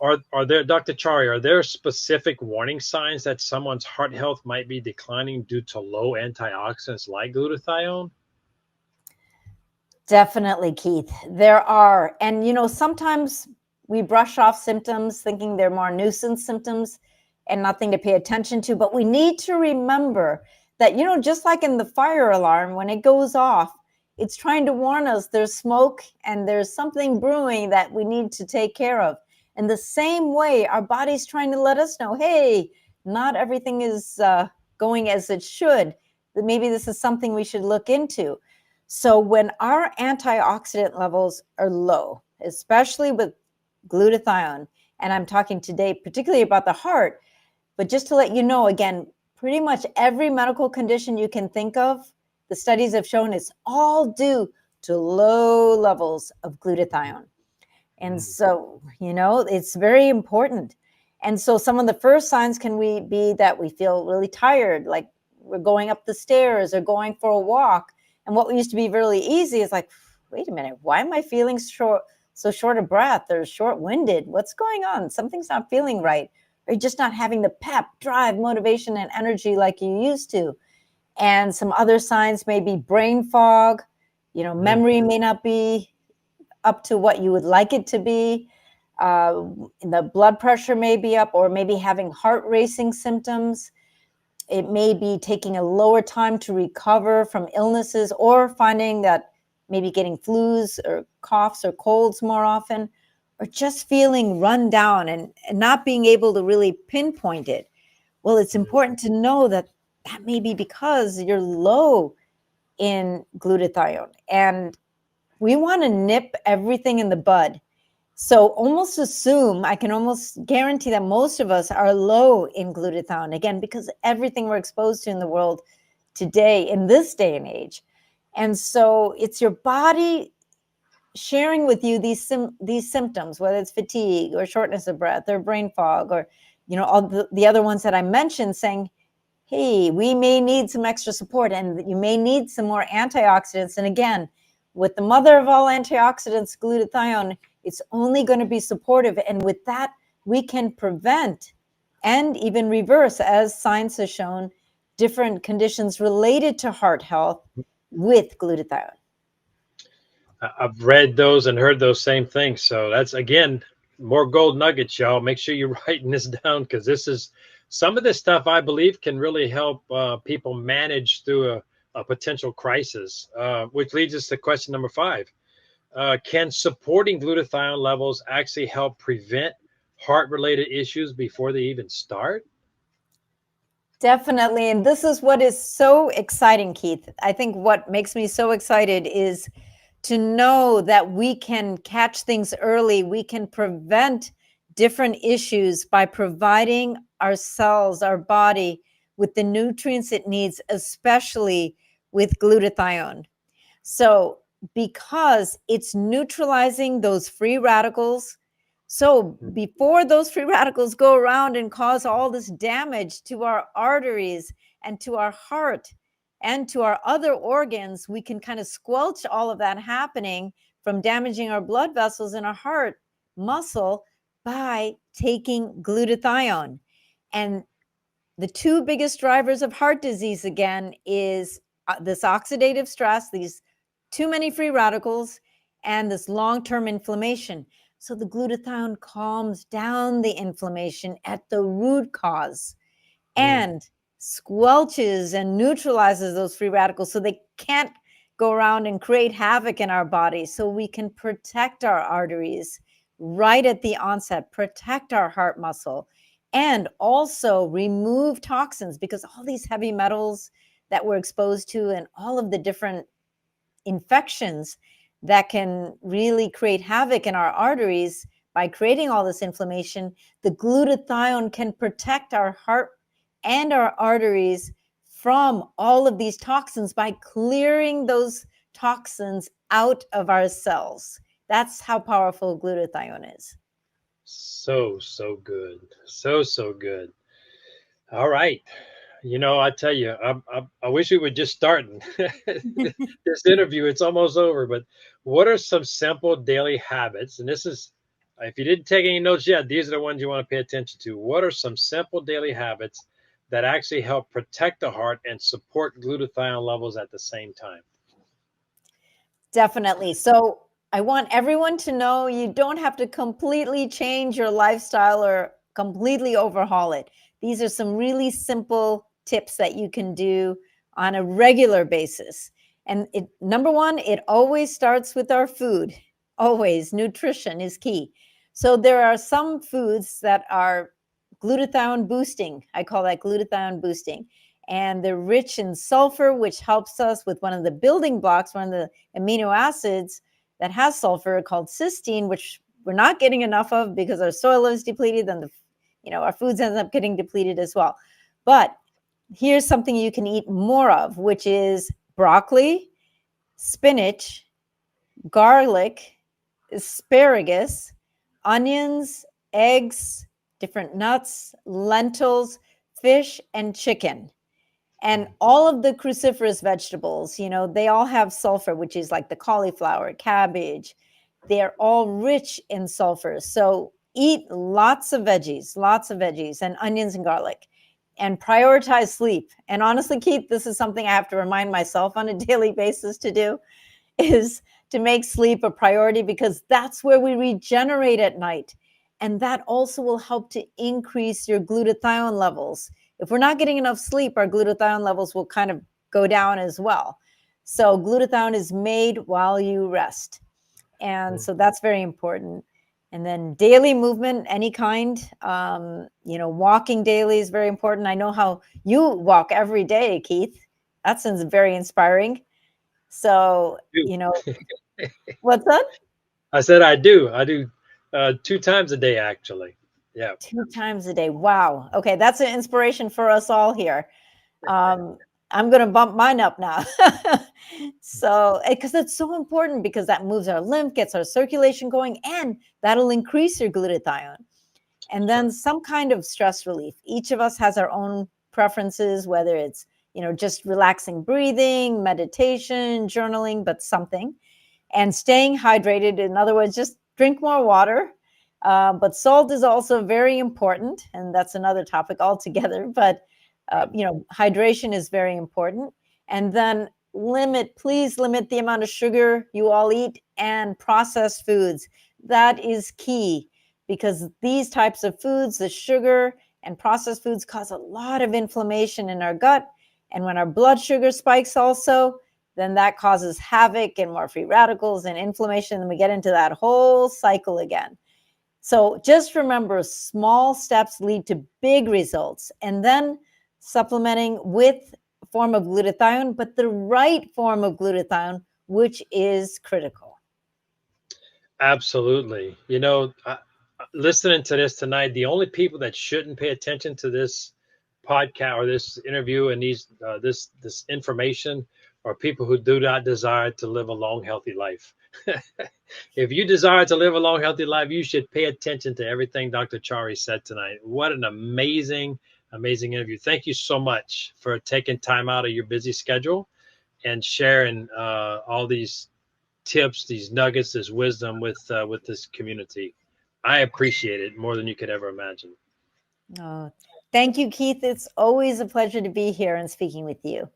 are there, Dr. Chari, are there specific warning signs that someone's heart health might be declining due to low antioxidants like glutathione? Definitely, Keith. There are. And, sometimes we brush off symptoms thinking they're more nuisance symptoms and nothing to pay attention to. But we need to remember that, just like in the fire alarm, when it goes off, it's trying to warn us there's smoke and there's something brewing that we need to take care of. In the same way, our body's trying to let us know, hey, not everything is going as it should. Maybe this is something we should look into. So when our antioxidant levels are low, especially with glutathione, and I'm talking today particularly about the heart, but just to let you know, again, pretty much every medical condition you can think of, the studies have shown it's all due to low levels of glutathione. And so, it's very important. And so some of the first signs can be that we feel really tired, like we're going up the stairs or going for a walk. And what used to be really easy is like, wait a minute, why am I feeling so short of breath or short-winded? What's going on? Something's not feeling right. Or you're just not having the pep, drive, motivation, and energy like you used to. And some other signs may be brain fog. Memory may not be up to what you would like it to be. The blood pressure may be up, or maybe having heart racing symptoms. It may be taking a lower time to recover from illnesses, or finding that maybe getting flus or coughs or colds more often, or just feeling run down and not being able to really pinpoint it. Well, it's important to know that may be because you're low in glutathione, and we want to nip everything in the bud. So I can almost guarantee that most of us are low in glutathione, again, because everything we're exposed to in the world today, in this day and age. And so it's your body sharing with you these symptoms, whether it's fatigue or shortness of breath or brain fog, or, all the other ones that I mentioned, saying, hey, we may need some extra support and you may need some more antioxidants. And again, with the mother of all antioxidants, glutathione, it's only going to be supportive. And with that, we can prevent and even reverse, as science has shown, different conditions related to heart health with glutathione. I've read those and heard those same things. So that's, again, more gold nuggets, y'all. Make sure you're writing this down, because this is some of this stuff I believe can really help people manage through a potential crisis, which leads us to question number 5. Can supporting glutathione levels actually help prevent heart-related issues before they even start? Definitely. And this is what is so exciting, Keith. I think what makes me so excited is to know that we can catch things early. We can prevent different issues by providing our cells, our body, with the nutrients it needs, especially with glutathione. So because it's neutralizing those free radicals, so before those free radicals go around and cause all this damage to our arteries and to our heart and to our other organs, we can kind of squelch all of that happening from damaging our blood vessels in our heart muscle by taking glutathione. And the two biggest drivers of heart disease, again, is this oxidative stress, these too many free radicals, and this long-term inflammation. So the glutathione calms down the inflammation at the root cause and squelches and neutralizes those free radicals so they can't go around and create havoc in our body, so we can protect our arteries right at the onset, protect our heart muscle, and also remove toxins, because all these heavy metals that we're exposed to and all of the different infections that can really create havoc in our arteries by creating all this inflammation, the glutathione can protect our heart and our arteries from all of these toxins by clearing those toxins out of our cells. That's how powerful glutathione is. So good. So good. All right. I tell you, I wish we would just start this interview. It's almost over, but what are some simple daily habits? And this is If you didn't take any notes yet, these are the ones you want to pay attention to. What are some simple daily habits that actually help protect the heart and support glutathione levels at the same time? Definitely. So I want everyone to know you don't have to completely change your lifestyle or completely overhaul it. These are some really simple tips that you can do on a regular basis. And number one, it always starts with our food. Always, nutrition is key. So there are some foods that are glutathione boosting. I call that glutathione boosting. And they're rich in sulfur, which helps us with one of the building blocks, one of the amino acids that has sulfur called cysteine, which we're not getting enough of because our soil is depleted, and our foods end up getting depleted as well. But here's something you can eat more of, which is broccoli, spinach, garlic, asparagus, onions, eggs, different nuts, lentils, fish, and chicken. And all of the cruciferous vegetables, they all have sulfur, which is like the cauliflower, cabbage. They're all rich in sulfur. So eat lots of veggies and onions and garlic, and prioritize sleep. And honestly, Keith, this is something I have to remind myself on a daily basis to do, is to make sleep a priority, because that's where we regenerate at night. And that also will help to increase your glutathione levels. If we're not getting enough sleep, our glutathione levels will kind of go down as well. So glutathione is made while you rest. And so that's very important. And then daily movement, any kind, walking daily is very important. I know how you walk every day, Keith. That sounds very inspiring. So, what's that? I said I do. I do 2 times a day, actually. Yeah. 2 times a day. Wow. Okay, that's an inspiration for us all here. I'm going to bump mine up now. So, because it's so important, because that moves our lymph, gets our circulation going, and that'll increase your glutathione. And then some kind of stress relief. Each of us has our own preferences, whether it's, just relaxing breathing, meditation, journaling, but something. And staying hydrated. In other words, just drink more water. But salt is also very important, and that's another topic altogether. But hydration is very important. And then please limit the amount of sugar you all eat and processed foods. That is key, because these types of foods, the sugar and processed foods, cause a lot of inflammation in our gut. And when our blood sugar spikes also, then that causes havoc and more free radicals and inflammation. And we get into that whole cycle again. So just remember, small steps lead to big results. And then supplementing with a form of glutathione, but the right form of glutathione, which is critical. Absolutely. Listening to this tonight, the only people that shouldn't pay attention to this podcast or this interview and this information are people who do not desire to live a long, healthy life. If you desire to live a long, healthy life, you should pay attention to everything Dr. Chari said tonight. What an amazing interview. Thank you so much for taking time out of your busy schedule and sharing all these tips, these nuggets, this wisdom with this community. I appreciate it more than you could ever imagine. Oh, thank you, Keith. It's always a pleasure to be here and speaking with you.